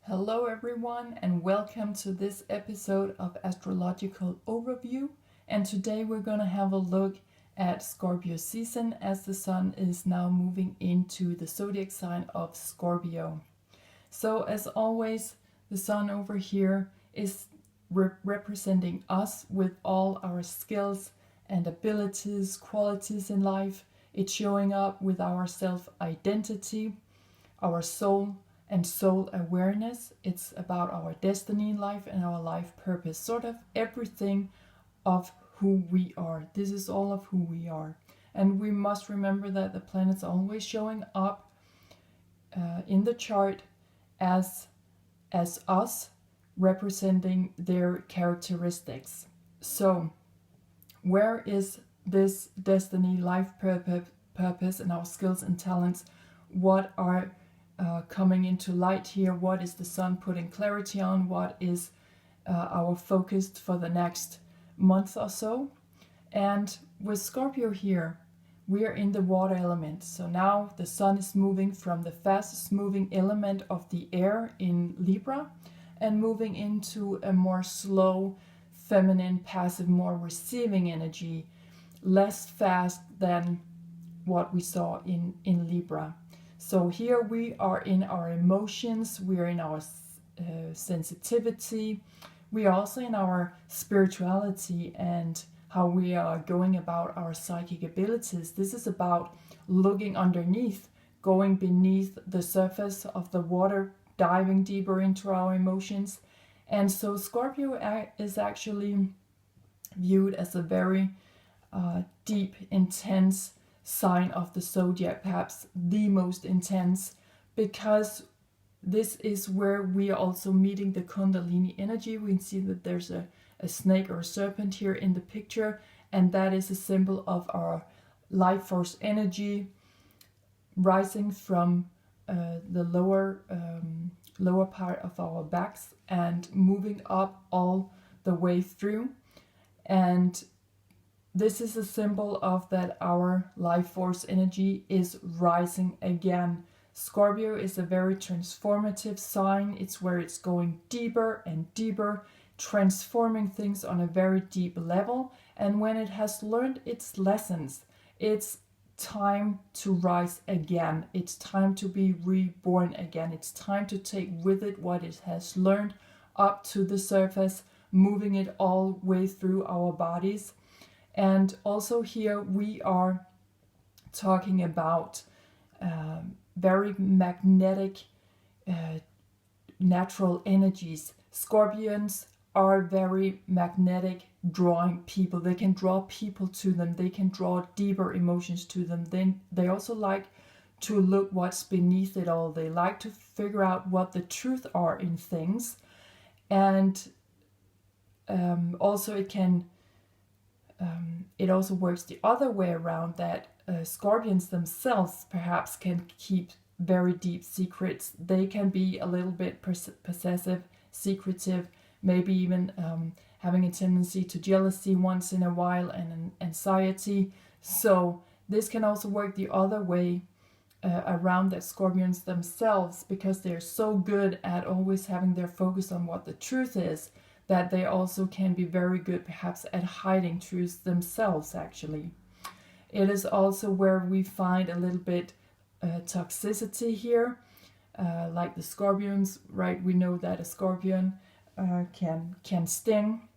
Hello everyone and welcome to this episode of Astrological Overview, and today we're going to have a look at Scorpio season as the sun is now moving into the zodiac sign of Scorpio. So as always, the sun over here is representing us with all our skills and abilities, qualities in life. It's showing up with our self-identity, our soul, and soul awareness. It's about our destiny in life and our life purpose, sort of everything of who we are. This is all of who we are. And we must remember that the planets are always showing up in the chart as us, representing their characteristics. So where is this destiny, life purpose, and our skills and talents? What are coming into light here? What is the sun putting clarity on? What is our focus for the next month or so? And with Scorpio here, we are in the water element. So now the sun is moving from the fastest moving element of the air in Libra and moving into a more slow, feminine, passive, more receiving energy, less fast than what we saw in Libra. So here we are in our emotions, we are in our sensitivity, we are also in our spirituality and how we are going about our psychic abilities. This is about looking underneath, going beneath the surface of the water, diving deeper into our emotions. And so Scorpio is actually viewed as a very deep, intense sign of the zodiac, perhaps the most intense, because this is where we are also meeting the Kundalini energy. We can see that there's a snake or a serpent here in the picture, and that is a symbol of our life force energy rising from the lower part of our backs and moving up all the way through. And this is a symbol of that our life force energy is rising again. Scorpio is a very transformative sign. It's where it's going deeper and deeper, transforming things on a very deep level. And when it has learned its lessons, it's time to rise again. It's time to be reborn again. It's time to take with it what it has learned up to the surface, moving it all the way through our bodies. And also here we are talking about very magnetic natural energies. Scorpions are very magnetic drawing people. They can draw people to them. They can draw deeper emotions to them. Then they also like to look what's beneath it all. They like to figure out what the truth are in things. And also it also works the other way around, that scorpions themselves perhaps can keep very deep secrets. They can be a little bit possessive, secretive, maybe even having a tendency to jealousy once in a while and an anxiety. So this can also work the other way around, that scorpions themselves, because they're so good at always having their focus on what the truth is, that they also can be very good perhaps at hiding truths themselves actually. It is also where we find a little bit toxicity here, like the scorpions, right? We know that a scorpion can sting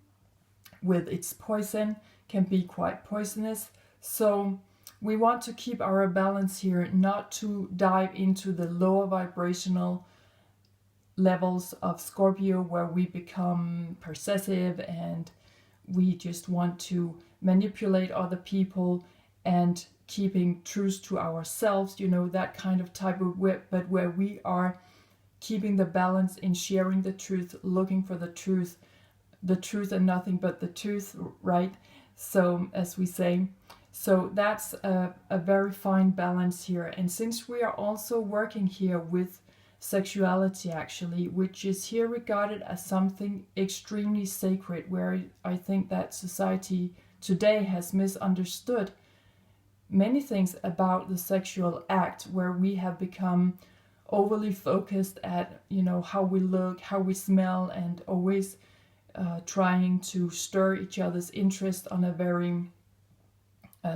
with its poison, can be quite poisonous. So we want to keep our balance here, not to dive into the lower vibrational levels of Scorpio where we become possessive and we just want to manipulate other people and keeping truth to ourselves, that kind of type of whip, but where we are keeping the balance in sharing the truth, looking for the truth and nothing but the truth, right? So as we say, so that's a very fine balance here. And since we are also working here with sexuality actually, which is here regarded as something extremely sacred, where I think that society today has misunderstood many things about the sexual act, where we have become overly focused at, how we look, how we smell, and always trying to stir each other's interest on a very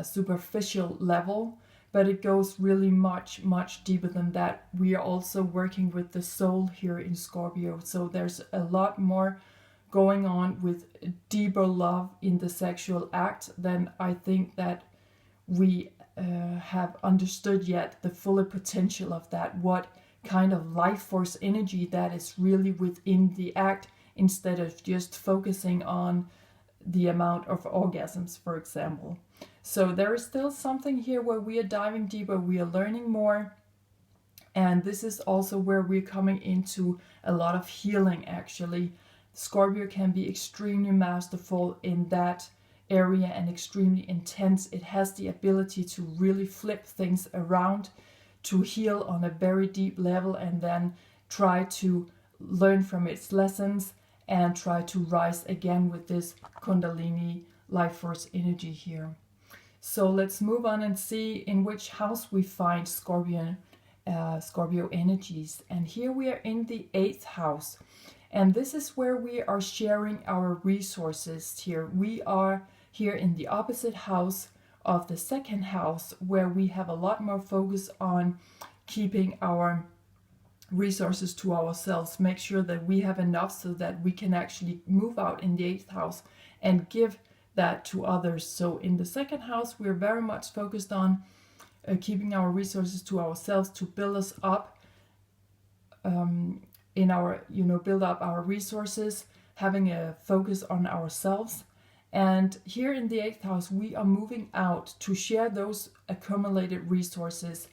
superficial level. But it goes really much, much deeper than that. We are also working with the soul here in Scorpio. So there's a lot more going on with deeper love in the sexual act than I think that we have understood yet, the fuller potential of that, what kind of life force energy that is really within the act, instead of just focusing on the amount of orgasms, for example. So there is still something here where we are diving deeper, we are learning more, and this is also where we're coming into a lot of healing, actually. Scorpio can be extremely masterful in that area and extremely intense. It has the ability to really flip things around, to heal on a very deep level, and then try to learn from its lessons and try to rise again with this Kundalini life force energy here. So let's move on and see in which house we find Scorpio energies. And here we are in the 8th house. And this is where we are sharing our resources here. We are here in the opposite house of the 2nd house, where we have a lot more focus on keeping our resources to ourselves, make sure that we have enough so that we can actually move out in the 8th house and give that to others. So in the 2nd house, we're very much focused on keeping our resources to ourselves, to build us up in our, build up our resources, having a focus on ourselves. And here in the 8th house, we are moving out to share those accumulated resources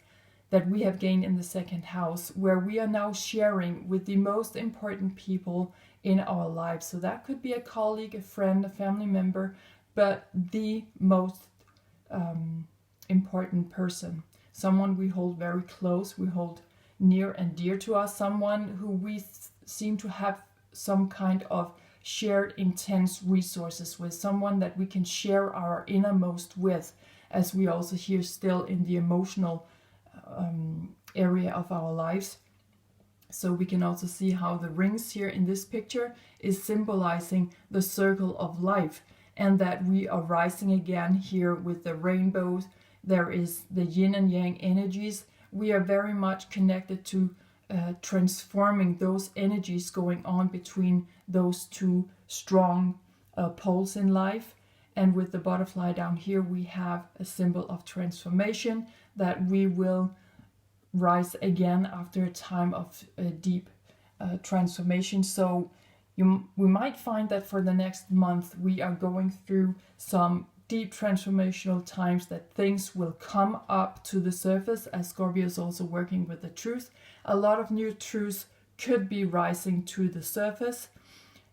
that we have gained in the 2nd house, where we are now sharing with the most important people in our lives. So that could be a colleague, a friend, a family member, but the most important person, someone we hold very close, we hold near and dear to us, someone who we seem to have some kind of shared intense resources with, someone that we can share our innermost with, as we also here still in the emotional area of our lives. So we can also see how the rings here in this picture is symbolizing the circle of life, and that we are rising again here with the rainbows. There is the yin and yang energies. We are very much connected to transforming those energies going on between those two strong poles in life. And with the butterfly down here, we have a symbol of transformation, that we will rise again after a time of deep transformation. So we might find that for the next month we are going through some deep transformational times, that things will come up to the surface, as Scorpio is also working with the truth. A lot of new truths could be rising to the surface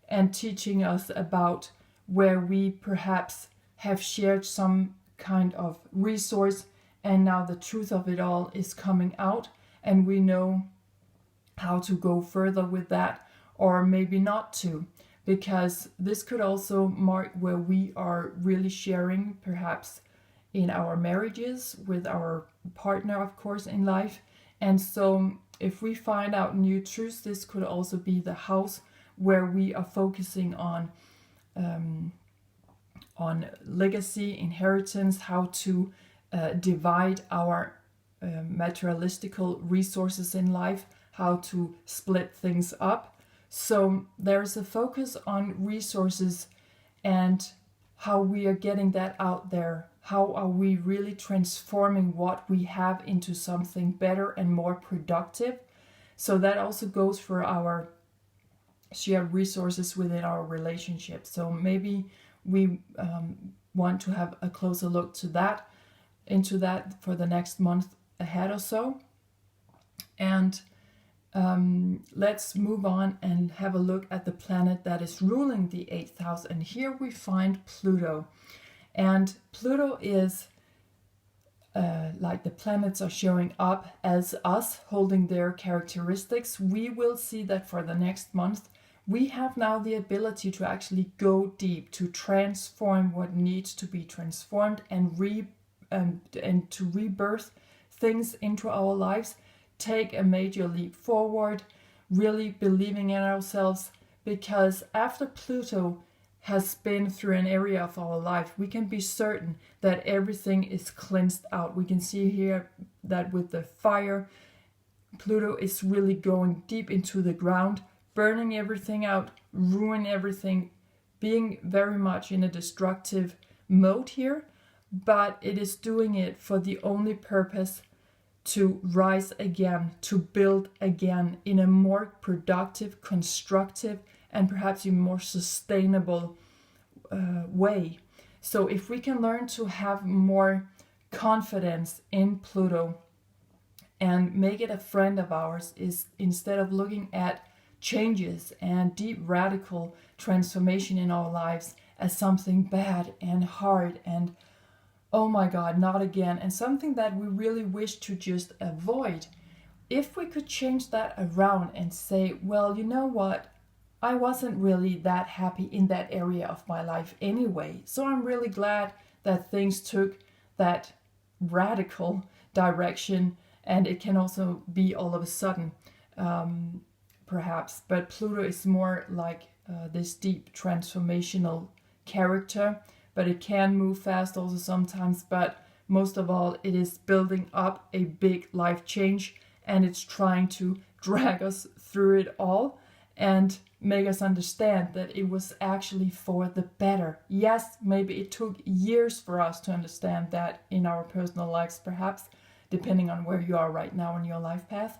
and teaching us about where we perhaps have shared some kind of resource, and now the truth of it all is coming out, and we know how to go further with that, or maybe not to, because this could also mark where we are really sharing, perhaps in our marriages, with our partner, of course, in life. And so if we find out new truths, this could also be the house where we are focusing on legacy, inheritance, how to divide our materialistical resources in life, how to split things up. So there's a focus on resources and how we are getting that out there. How are we really transforming what we have into something better and more productive? So that also goes for our shared resources within our relationship. So maybe we want to have a closer look to that, into that for the next month ahead or so. And let's move on and have a look at the planet that is ruling the 8th house. And here we find Pluto. And Pluto is like the planets are showing up as us, holding their characteristics. We will see that for the next month. We have now the ability to actually go deep, to transform what needs to be transformed, and to rebirth things into our lives, take a major leap forward, really believing in ourselves, because after Pluto has been through an area of our life, we can be certain that everything is cleansed out. We can see here that with the fire, Pluto is really going deep into the ground, burning everything out, ruining everything, being very much in a destructive mode here, but it is doing it for the only purpose to rise again, to build again in a more productive, constructive, and perhaps even more sustainable way. So if we can learn to have more confidence in Pluto and make it a friend of ours, is instead of looking at changes and deep radical transformation in our lives as something bad and hard and oh my God, not again, and something that we really wish to just avoid. If we could change that around and say, well, you know what? I wasn't really that happy in that area of my life anyway. So I'm really glad that things took that radical direction, and it can also be all of a sudden, perhaps. But Pluto is more like this deep transformational character, but it can move fast also sometimes. But most of all, it is building up a big life change, and it's trying to drag us through it all and make us understand that it was actually for the better. Yes, maybe it took years for us to understand that in our personal lives, perhaps, depending on where you are right now in your life path,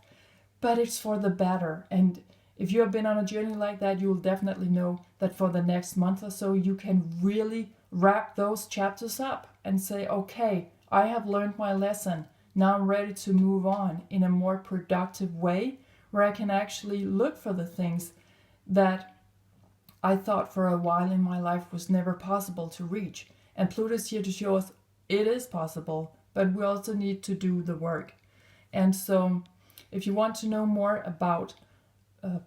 but it's for the better. And if you have been on a journey like that, you will definitely know that for the next month or so, you can really wrap those chapters up and say, okay, I have learned my lesson. Now I'm ready to move on in a more productive way, where I can actually look for the things that I thought for a while in my life was never possible to reach. And Pluto is here to show us it is possible, but we also need to do the work. And so if you want to know more about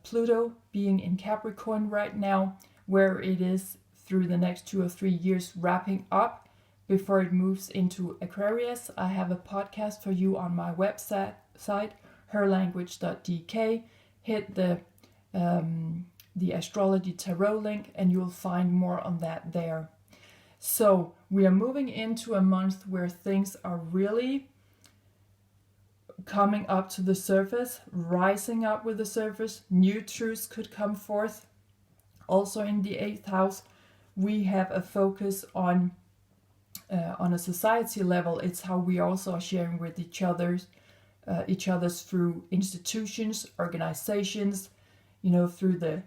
Pluto being in Capricorn right now, where it is through the next 2 or 3 years wrapping up before it moves into Aquarius, I have a podcast for you on my website, herlanguage.dk. Hit the astrology tarot link and you'll find more on that there. So we are moving into a month where things are really coming up to the surface, rising up with the surface. New truths could come forth. Also in the 8th house, we have a focus on a society level. It's how we also are sharing with each other's through institutions, organizations, through the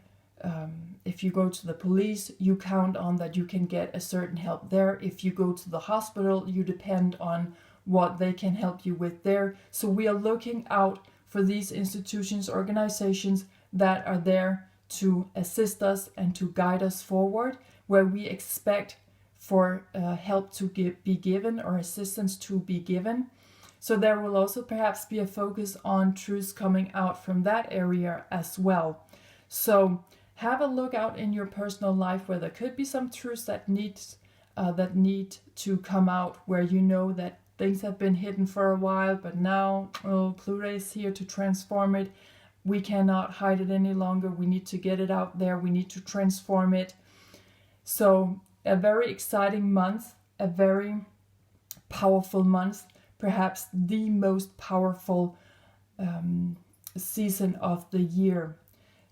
if you go to the police, you count on that you can get a certain help there. If you go to the hospital, you depend on what they can help you with there. So we are looking out for these institutions, organizations that are there to assist us and to guide us forward, where we expect for help to be given or assistance to be given. So there will also perhaps be a focus on truths coming out from that area as well. So have a look out in your personal life where there could be some truths that need to come out, where you know that things have been hidden for a while, but now Pluto is here to transform it. We cannot hide it any longer. We need to get it out there. We need to transform it. So a very exciting month, a very powerful month, perhaps the most powerful season of the year.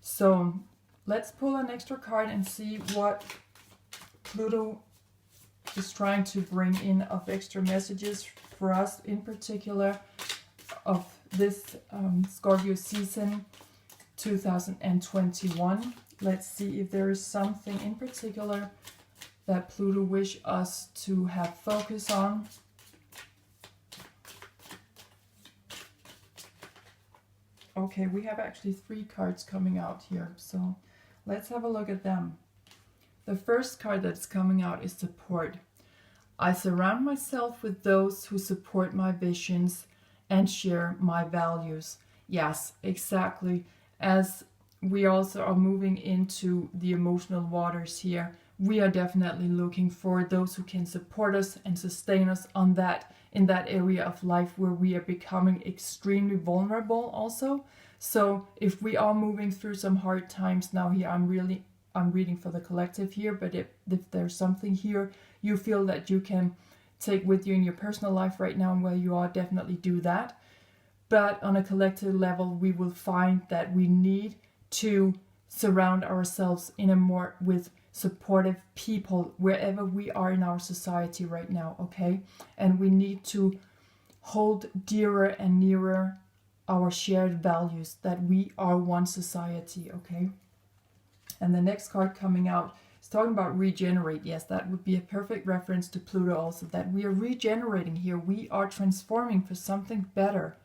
So let's pull an extra card and see what Pluto is trying to bring in of extra messages for us, in particular of this Scorpio season 2021. Let's see if there is something in particular that Pluto wish us to have focus on. Okay, we have actually 3 cards coming out here, so let's have a look at them. The first card that's coming out is support. I surround myself with those who support my visions and share my values. Yes, exactly. As we also are moving into the emotional waters here, we are definitely looking for those who can support us and sustain us on that in that area of life where we are becoming extremely vulnerable also. So if we are moving through some hard times now here, I'm reading for the collective here, but if there's something here you feel that you can take with you in your personal life right now and where you are, definitely do that. But on a collective level, we will find that we need to surround ourselves with supportive people wherever we are in our society right now, okay? And we need to hold dearer and nearer our shared values, that we are one society, okay? And the next card coming out is talking about regenerate. Yes, that would be a perfect reference to Pluto also, that we are regenerating here. We are transforming for something better.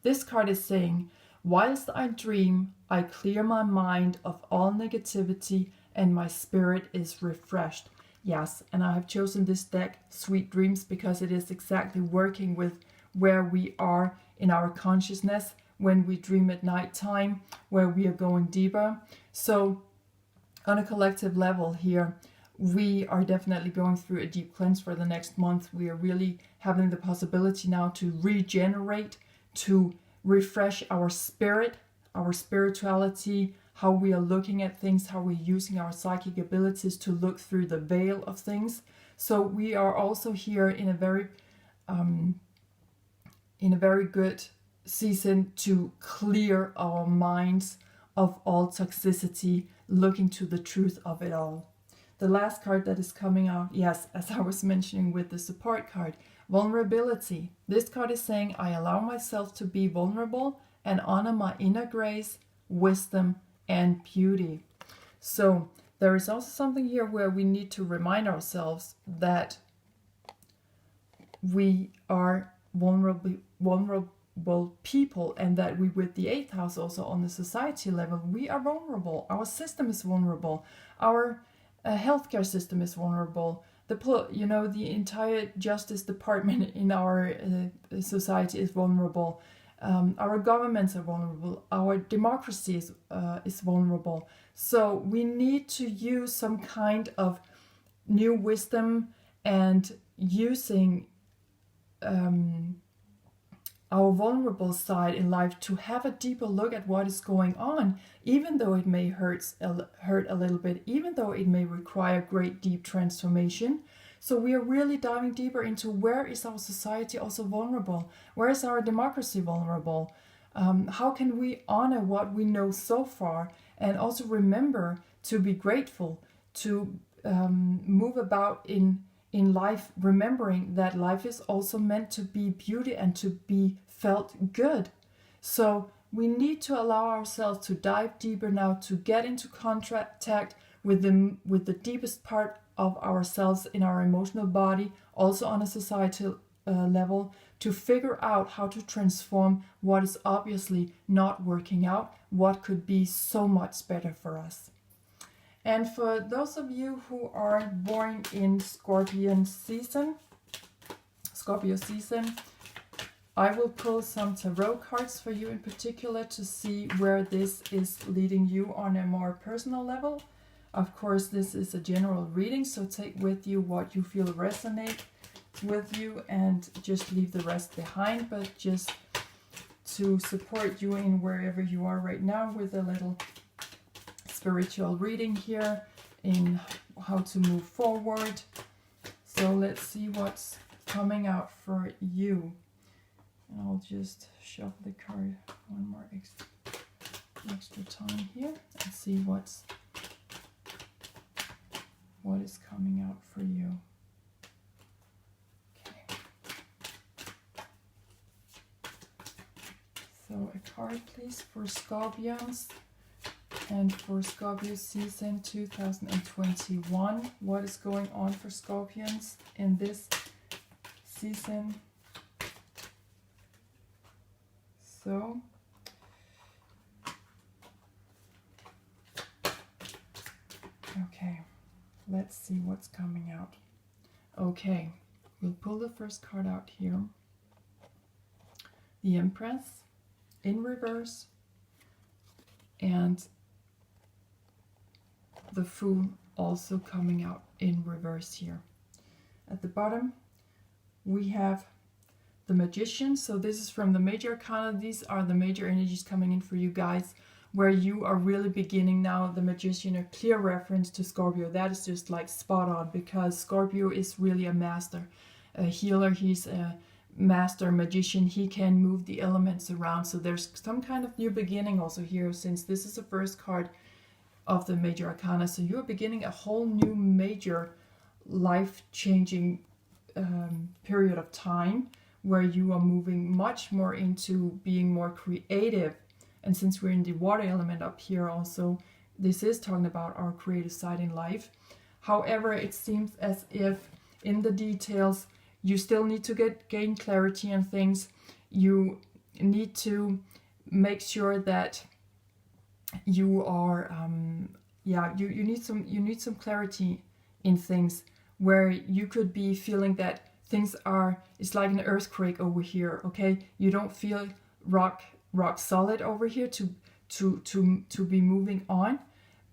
This card is saying, whilst I dream, I clear my mind of all negativity and my spirit is refreshed. Yes, and I have chosen this deck, Sweet Dreams, because it is exactly working with where we are in our consciousness when we dream at night time, where we are going deeper. So on a collective level here, we are definitely going through a deep cleanse for the next month. We are really having the possibility now to regenerate, to refresh our spirit, our spirituality, how we are looking at things, how we're using our psychic abilities to look through the veil of things. So we are also here in a very good season to clear our minds of all toxicity, looking to the truth of it all. The last card that is coming out, yes, as I was mentioning with the support card, vulnerability. This card is saying, I allow myself to be vulnerable and honor my inner grace, wisdom, and beauty. So there is also something here where we need to remind ourselves that we are vulnerable people, and that we, with the 8th house also on the society level, we are vulnerable. Our system is vulnerable. Our healthcare system is vulnerable. The entire justice department in our society is vulnerable. Our governments are vulnerable. Our democracy is vulnerable. So we need to use some kind of new wisdom and using our vulnerable side in life to have a deeper look at what is going on, even though it may hurt a little bit, even though it may require great deep transformation. So we are really diving deeper into where is our society also vulnerable? Where is our democracy vulnerable? How can we honor what we know so far and also remember to be grateful, to move about in life, remembering that life is also meant to be beauty and to be felt good. So we need to allow ourselves to dive deeper now, to get into contact with the deepest part of ourselves in our emotional body, also on a societal level, to figure out how to transform what is obviously not working out, what could be so much better for us. And for those of you who are born in Scorpio season, I will pull some tarot cards for you in particular to see where this is leading you on a more personal level. Of course, this is a general reading, so take with you what you feel resonate with you and just leave the rest behind, but just to support you in wherever you are right now with a little spiritual reading here in how to move forward. So let's see what's coming out for you. And I'll just shuffle the card one more extra time here and see what is coming out for you. Okay. So a card please for Scorpions. And for Scorpio season 2021, what is going on for Scorpions in this season? So, okay, let's see what's coming out. Okay, we'll pull the first card out here. The Empress in reverse and the Fool also coming out in reverse here. At the bottom we have the Magician. So this is from the Major Arcana. These are the major energies coming in for you guys, where you are really beginning now. The Magician, a clear reference to Scorpio. That is just like spot on, because Scorpio is really a master, a healer. He's a master magician. He can move the elements around. So there's some kind of new beginning also here, since this is the first card of the Major Arcana. So you're beginning a whole new major life-changing period of time, where you are moving much more into being more creative. And since we're in the water element up here also, this is talking about our creative side in life. However, it seems as if in the details you still need to gain clarity on things. You need to make sure that you are you need some clarity in things, where you could be feeling that things are, it's like an earthquake over here. Okay, you don't feel rock solid over here to be moving on,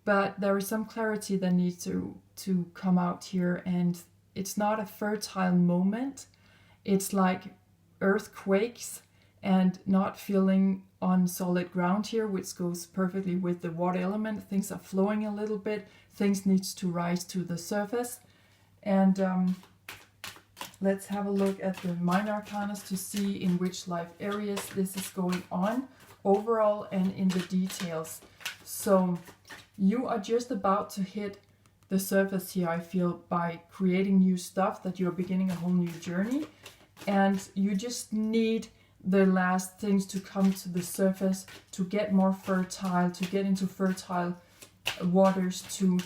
but there is some clarity that needs to come out here. And it's not a fertile moment. It's like earthquakes and not feeling on solid ground here, which goes perfectly with the water element. Things are flowing a little bit. Things needs to rise to the surface. And let's have a look at the minor arcana to see in which life areas this is going on overall and in the details. So you are just about to hit the surface here, I feel, by creating new stuff, that you're beginning a whole new journey, and you just need the last things to come to the surface to get more fertile, to get into fertile waters, to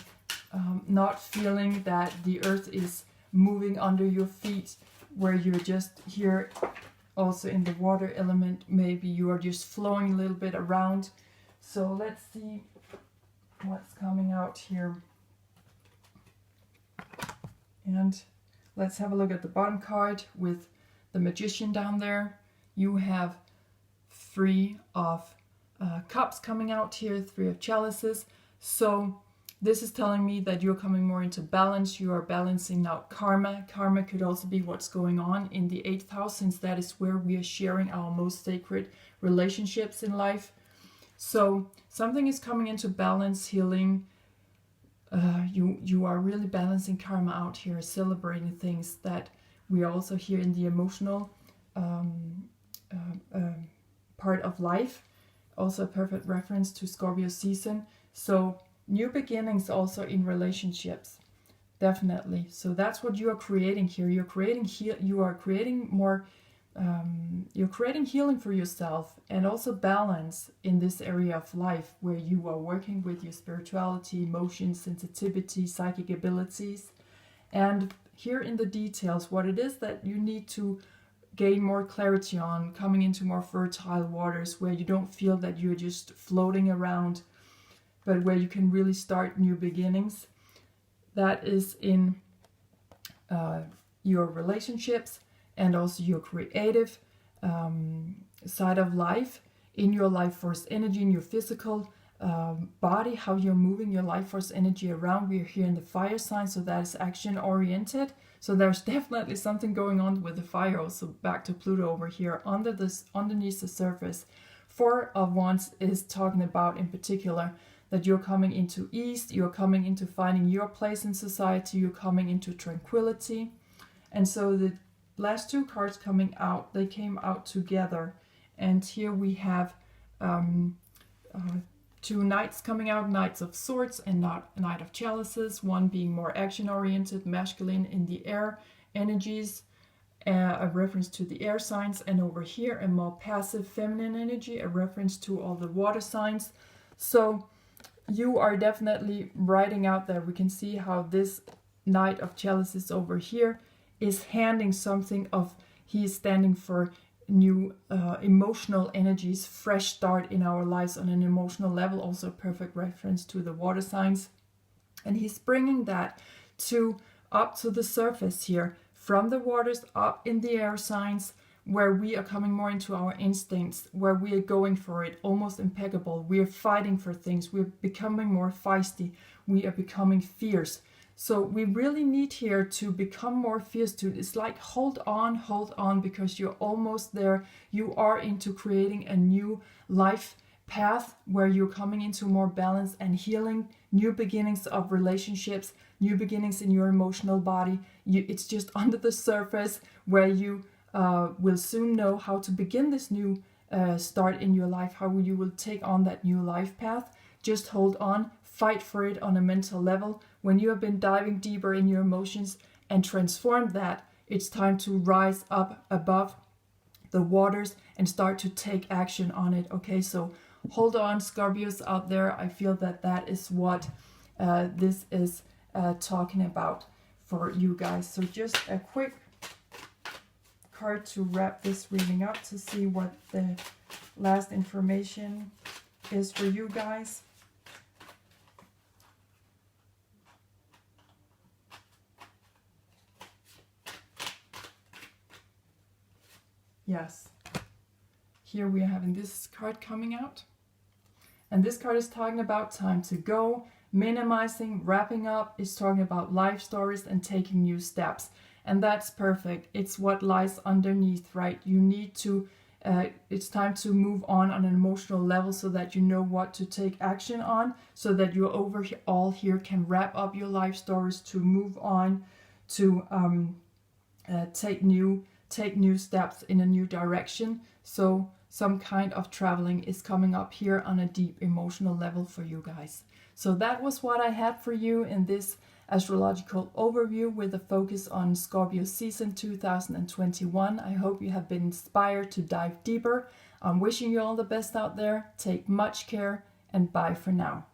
not feeling that the earth is moving under your feet, where you're just here also in the water element. Maybe you are just flowing a little bit around. So let's see what's coming out here. And let's have a look at the bottom card with the Magician down there. You have 3 of Cups coming out here, 3 of Chalices. So this is telling me that you're coming more into balance. You are balancing out karma. Karma could also be what's going on in the 8th house, since that is where we are sharing our most sacred relationships in life. So something is coming into balance, healing. You are really balancing karma out here, celebrating things that we are also here in the emotional part of life. Also a perfect reference to Scorpio season. So new beginnings also in relationships, definitely. So that's what you are creating here. You're creating more. You're creating healing for yourself, and also balance in this area of life, where you are working with your spirituality, emotions, sensitivity, psychic abilities. And here in the details, what it is that you need to gain more clarity on, coming into more fertile waters, where you don't feel that you're just floating around, but where you can really start new beginnings. That is in your relationships, and also your creative side of life, in your life force energy, in your physical body, how you're moving your life force energy around. We're here in the fire sign, so that is action oriented. So there's definitely something going on with the fire. Also back to Pluto over here underneath the surface. 4 of Wands is talking about in particular that you're coming into ease, you're coming into finding your place in society, you're coming into tranquility. And so the last 2 cards coming out, they came out together. And here we have 2 Knights coming out, Knights of Swords and not Knight of Chalices, one being more action-oriented, masculine in the air energies, a reference to the air signs, and over here a more passive feminine energy, a reference to all the water signs. So you are definitely writing out there. We can see how this Knight of Chalices over here is handing something of, he is standing for new emotional energies, fresh start in our lives on an emotional level. Also a perfect reference to the water signs. And he's bringing that up to the surface here, from the waters up in the air signs, where we are coming more into our instincts, where we are going for it, almost impeccable. We are fighting for things. We're becoming more feisty. We are becoming fierce. So we really need here to become more fierce. It's like hold on, because you're almost there. You are into creating a new life path where you're coming into more balance and healing, new beginnings of relationships, new beginnings in your emotional body. It's just under the surface where you will soon know how to begin this new start in your life, how you will take on that new life path. Just hold on, fight for it on a mental level. When you have been diving deeper in your emotions and transformed that, it's time to rise up above the waters and start to take action on it. Okay, so hold on, Scorpios out there. I feel that that is what this is talking about for you guys. So just a quick card to wrap this reading up to see what the last information is for you guys. Yes, here we are having this card coming out, and this card is talking about time to go, minimizing, wrapping up. It's talking about life stories and taking new steps, and that's perfect. It's what lies underneath, right? You need to it's time to move on an emotional level so that you know what to take action on, so that you overall here can wrap up your life stories, to move on, to take new steps in a new direction. So some kind of traveling is coming up here on a deep emotional level for you guys. So that was what I had for you in this astrological overview with a focus on Scorpio season 2021. I hope you have been inspired to dive deeper. I'm wishing you all the best out there. Take much care, and bye for now.